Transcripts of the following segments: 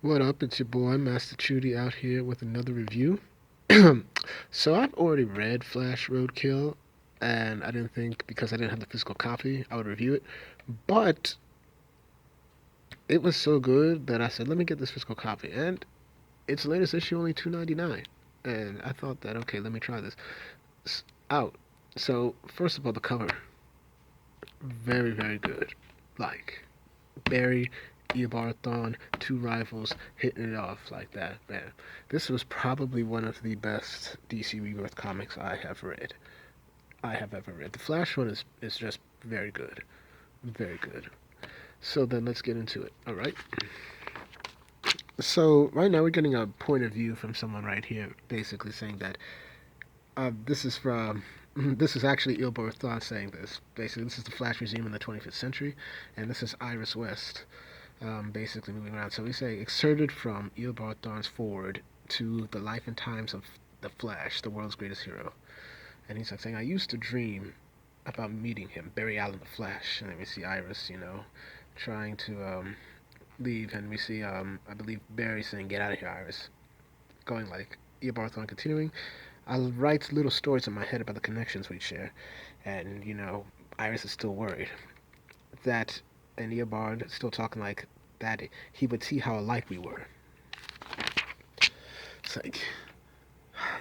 What up? It's your boy Master Chudy out here with another review. So I've already read Flash Roadkill, and I didn't think because I didn't have the physical copy I would review it. But it was so good that I said, let me get this physical copy, and its latest issue only $2.99, and I thought that okay, let me try this out. So first of all, the cover, very good. Like Barry, Eobard two rivals hitting it off like that, man. This was probably one of the best DC Rebirth comics I have ever read. The Flash one is just very good. Very good. So then let's get into it. Alright. So right now we're getting a point of view from someone right here, basically saying that this is from this is actually Eobard Thawne saying this. Basically, this is the Flash regime in the 25th century, and this is Iris West. Basically moving around. So we say excerpted from Eobard Thawne's forward to the life and times of the Flash, the world's greatest hero. And he's like saying, I used to dream about meeting him, Barry Allen the Flash. And then we see Iris, trying to leave. And we see, I believe, Barry saying, get out of here, Iris. Going like Eobard Thawne continuing. I'll write little stories in my head about the connections we share. And, Iris is still worried that and Eobard still talking like that he would see how alike we were. It's like,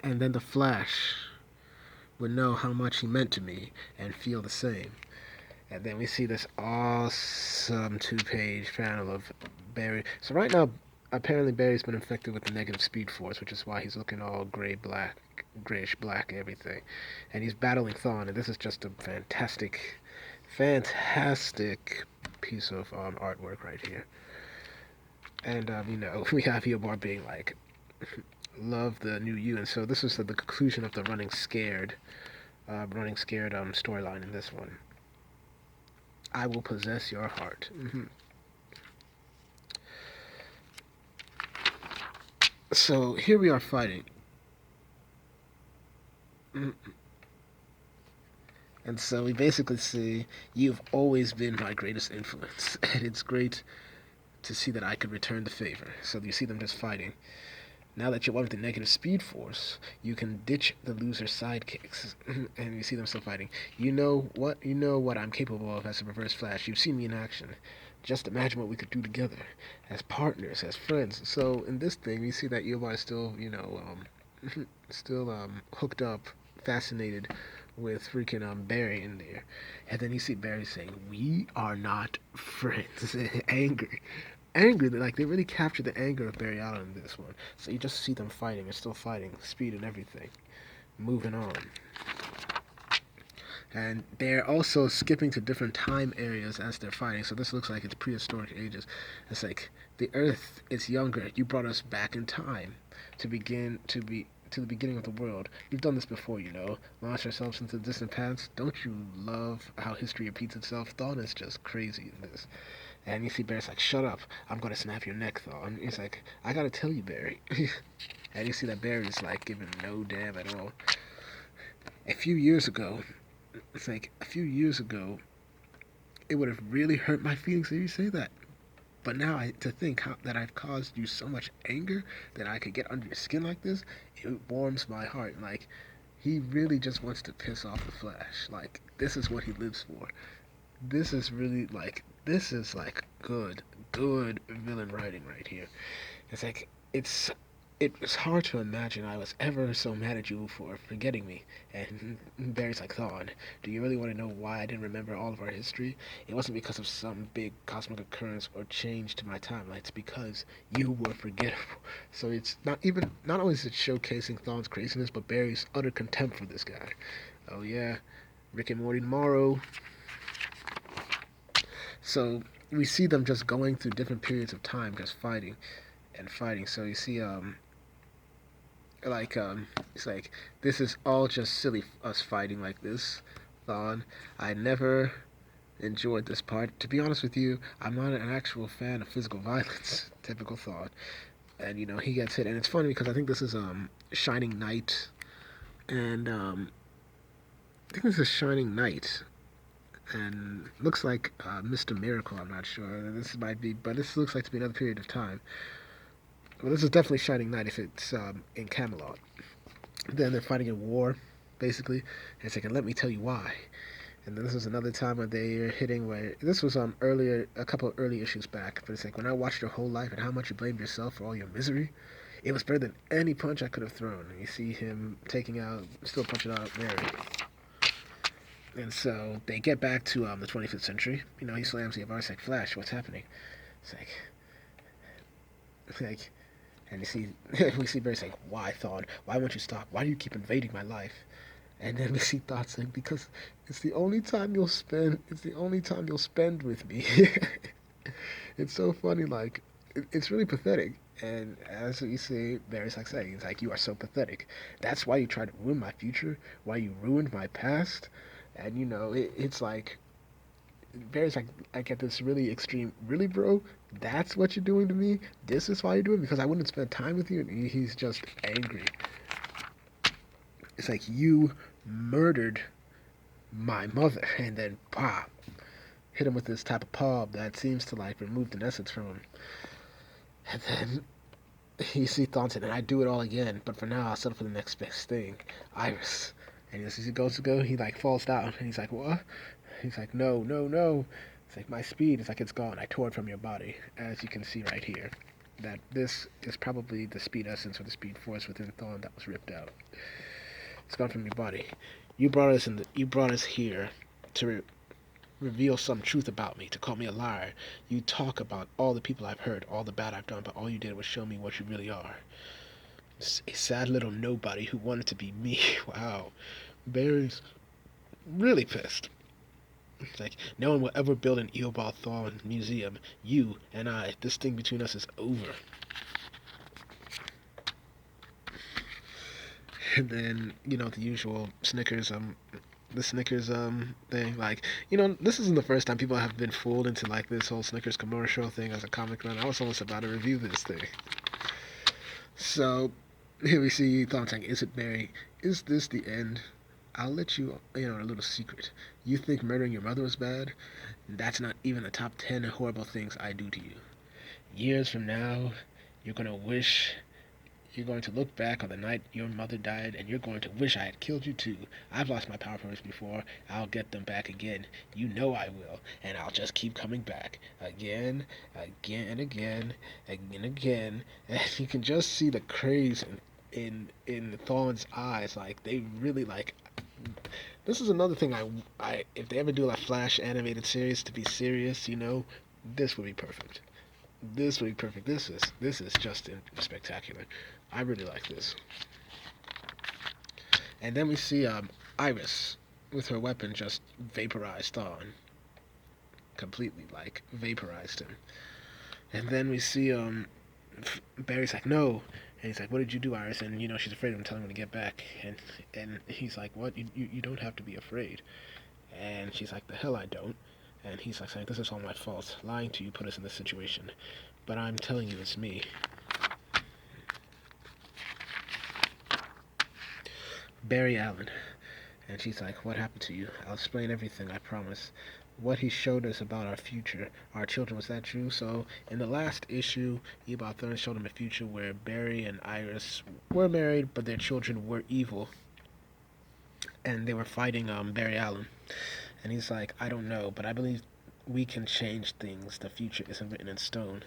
and then the Flash would know how much he meant to me and feel the same. And then we see this awesome two-page panel of Barry. So right now, apparently Barry's been infected with the negative Speed Force, which is why he's looking all grayish black, everything. And he's battling Thawne, and this is just a fantastic piece of artwork right here. And we have Eobard being like, love the new you, and so this is the conclusion of the running scared storyline in this one. I will possess your heart. So here we are fighting. And so we basically see you've always been my greatest influence, and it's great to see that I could return the favor. So you see them just fighting. Now that you're one with the negative Speed Force, you can ditch the loser sidekicks. And you see them still fighting. You know what? You know what I'm capable of as a Reverse Flash. You've seen me in action. Just imagine what we could do together, as partners, as friends. So in this thing, we see that Eobard is still, still hooked up, fascinated with freaking Barry in there. And then you see Barry saying, "We are not friends." Angry, like they really captured the anger of Barry Allen in this one. So you just see them fighting, they're still fighting, speed and everything. Moving on. And they're also skipping to different time areas as they're fighting. So this looks like it's prehistoric ages. It's like the Earth is younger. You brought us back in time to the beginning of the world. We've done this before, Launch ourselves into the distant past. Don't you love how history repeats itself? Thawne is just crazy in this. And you see Barry's like, shut up, I'm gonna snap your neck, Thawne. He's like, I gotta tell you, Barry. And you see that Barry's like giving no damn at all. A few years ago, it would have really hurt my feelings if you say that. But now to think that I've caused you so much anger that I could get under your skin like this, it warms my heart. Like, he really just wants to piss off the Flash. Like, this is what he lives for. This is like good villain writing right here. It's like it's hard to imagine I was ever so mad at you for forgetting me. And Barry's like, Thawne, do you really want to know why I didn't remember all of our history? It wasn't because of some big cosmic occurrence or change to my timeline. It's because you were forgettable. So it's not only is it showcasing Thawne's craziness, but Barry's utter contempt for this guy. Oh yeah, Rick and Morty tomorrow. So we see them just going through different periods of time, just fighting and fighting. So you see, it's like this is all just silly us fighting like this. Thawne, I never enjoyed this part. To be honest with you, I'm not an actual fan of physical violence. Typical Thawne, and he gets hit, and it's funny because I think this is Shining Knight, and I think this is Shining Knight, and looks like Mr. Miracle. I'm not sure. This might be, but this looks like to be another period of time. Well, this is definitely Shining Knight if it's in Camelot. Then they're fighting a war, basically, and it's like, and let me tell you why. And then this is another time when they're hitting where this was earlier, a couple of early issues back. But it's like when I watched your whole life and how much you blamed yourself for all your misery, it was better than any punch I could have thrown. And you see him taking out, still punching out Mary. And so they get back to the 25th century. You know, he slams the bar. It's like, Flash, what's happening? It's like, and you see, we see Barry saying, why, Thawne? Why won't you stop? Why do you keep invading my life? And then we see Thawne saying, because it's the only time you'll spend. It's the only time you'll spend with me. It's so funny. Like, it's really pathetic. And as you see, Barry's like saying, it's like, you are so pathetic. That's why you tried to ruin my future. Why you ruined my past. And you know, it's like Barry's like, I get this really extreme. Really, bro? That's what you're doing to me? This is why you're doing it? Because I wouldn't spend time with you? And he's just angry. It's like, you murdered my mother. And then, pop, hit him with this type of palm that seems to, like, remove the essence from him. And then you see Thornton, and I do it all again. But for now, I'll settle for the next best thing. Iris. And as he goes to go, he, like, falls down. And he's like, what? He's like, no, no, no. It's like, my speed. It's like, it's gone. I tore it from your body. As you can see right here. That this is probably the speed essence or the speed force within Thawne that was ripped out. It's gone from your body. You brought us here to reveal some truth about me, to call me a liar. You talk about all the people I've hurt, all the bad I've done, but all you did was show me what you really are. A sad little nobody who wanted to be me. Wow. Barry's really pissed. It's like, no one will ever build an Eobard Thawne museum. You and I, this thing between us is over. And then, you know, the usual Snickers, the Snickers, thing. Like, you know, this isn't the first time people have been fooled into, like, this whole Snickers commercial thing as a comic run. I was almost about to review this thing. So, here we see Thawne saying, is it Barry? Is this the end? I'll let you in on a little secret. You think murdering your mother was bad? That's not even the top 10 horrible things I do to you. Years from now, you're going to look back on the night your mother died, and you're going to wish I had killed you too. I've lost my power powers before. I'll get them back again. You know I will, and I'll just keep coming back. Again, again, and again, and again. And you can just see the craze in Thawne's eyes. Like, they really, like... This is another thing I if they ever do like Flash animated series to be serious, you know, this would be perfect. This would be perfect. This is just spectacular. I really like this. And then we see Iris with her weapon just vaporized Thawne. Completely, like, vaporized him. And then we see Barry's like, no. And he's like, what did you do, Iris? And, you know, she's afraid of him telling him to get back. And he's like, what? You don't have to be afraid. And she's like, the hell I don't. And he's like saying, this is all my fault. Lying to you put us in this situation. But I'm telling you it's me. Barry Allen. And she's like, what happened to you? I'll explain everything, I promise. What he showed us about our future, our children, was that true? So, in the last issue, Eobard Thawne showed him a future where Barry and Iris were married, but their children were evil. And they were fighting Barry Allen. And he's like, I don't know, but I believe we can change things. The future isn't written in stone.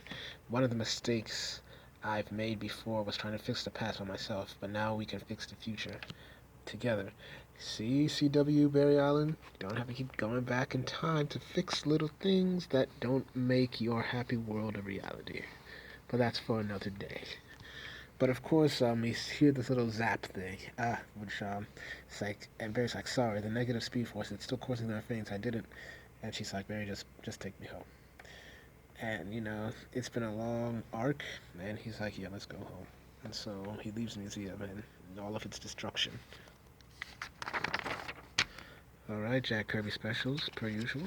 One of the mistakes I've made before was trying to fix the past by myself, but now we can fix the future together. See, CW Barry Allen, don't have to keep going back in time to fix little things that don't make your happy world a reality. But that's for another day. But of course, we hear this little zap thing, which it's like, and Barry's like, sorry, the negative speed force, it's still causing their things. I didn't. And she's like, Barry, just take me home. And you know, it's been a long arc, and he's like, yeah, let's go home. And so he leaves the museum and all of its destruction. Alright, Jack Kirby specials, per usual.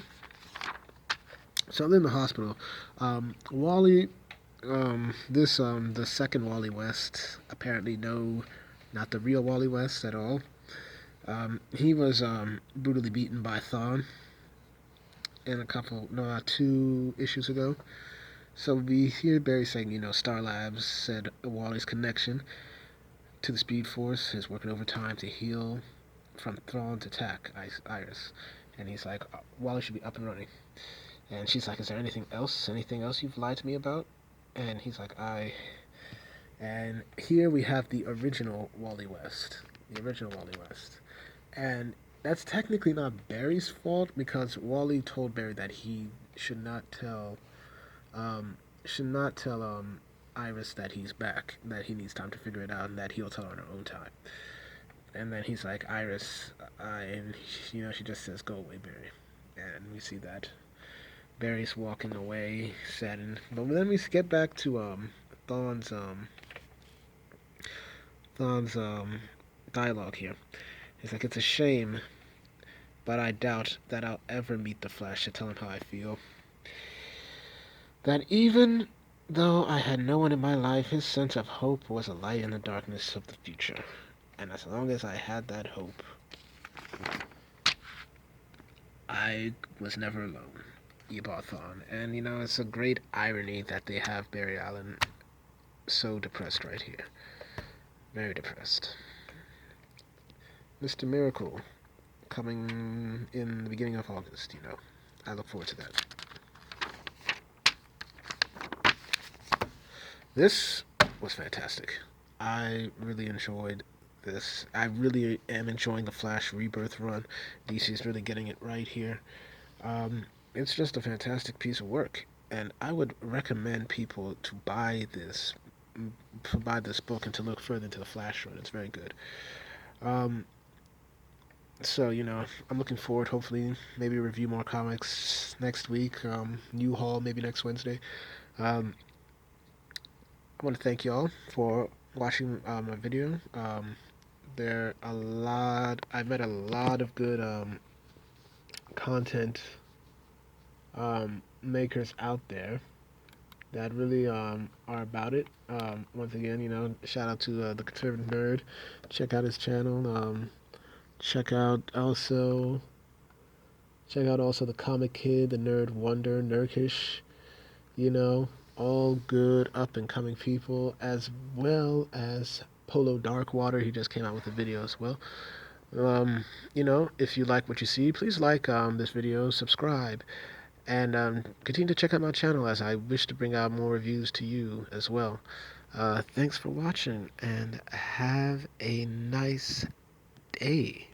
So they're in the hospital. Wally, the second Wally West, apparently no, not the real Wally West at all. He was brutally beaten by Thawne in 2 issues ago. So we hear Barry saying, Star Labs said Wally's connection to the Speed Force is working overtime to heal from Thrawn's attack, Iris. And he's like, Wally should be up and running. And she's like, is there anything else? Anything else you've lied to me about? And he's like, And here we have the original Wally West. The original Wally West. And that's technically not Barry's fault because Wally told Barry that he should not tell um, Iris that he's back, that he needs time to figure it out, and that he'll tell her on her own time. And then he's like, Iris, and she just says, "Go away, Barry." And we see that Barry's walking away, saddened. But then we get back to Thawne's Thawne's dialogue here. He's like, "It's a shame, but I doubt that I'll ever meet the Flash to tell him how I feel. That even though I had no one in my life, his sense of hope was a light in the darkness of the future. And as long as I had that hope, I was never alone." Eobard Thawne. And, it's a great irony that they have Barry Allen so depressed right here. Very depressed. Mr. Miracle, coming in the beginning of August, I look forward to that. This was fantastic. I really enjoyed this. I really am enjoying the Flash Rebirth run. DC's really getting it right here. It's just a fantastic piece of work, and I would recommend people to buy this book and to look further into the Flash run. It's very good. So, I'm looking forward, hopefully, maybe review more comics next week. New haul maybe next Wednesday. I want to thank y'all for watching my video. I met a lot of good content makers out there that really are about it. Once again, shout out to the Conservative Nerd. Check out his channel. Check out also the Comic Kid, the Nerd Wonder, Nurkish. All good up and coming people, as well as Polo Darkwater. He just came out with a video as well. If you like what you see, please like this video, subscribe, and continue to check out my channel as I wish to bring out more reviews to you as well. Thanks for watching, and have a nice day.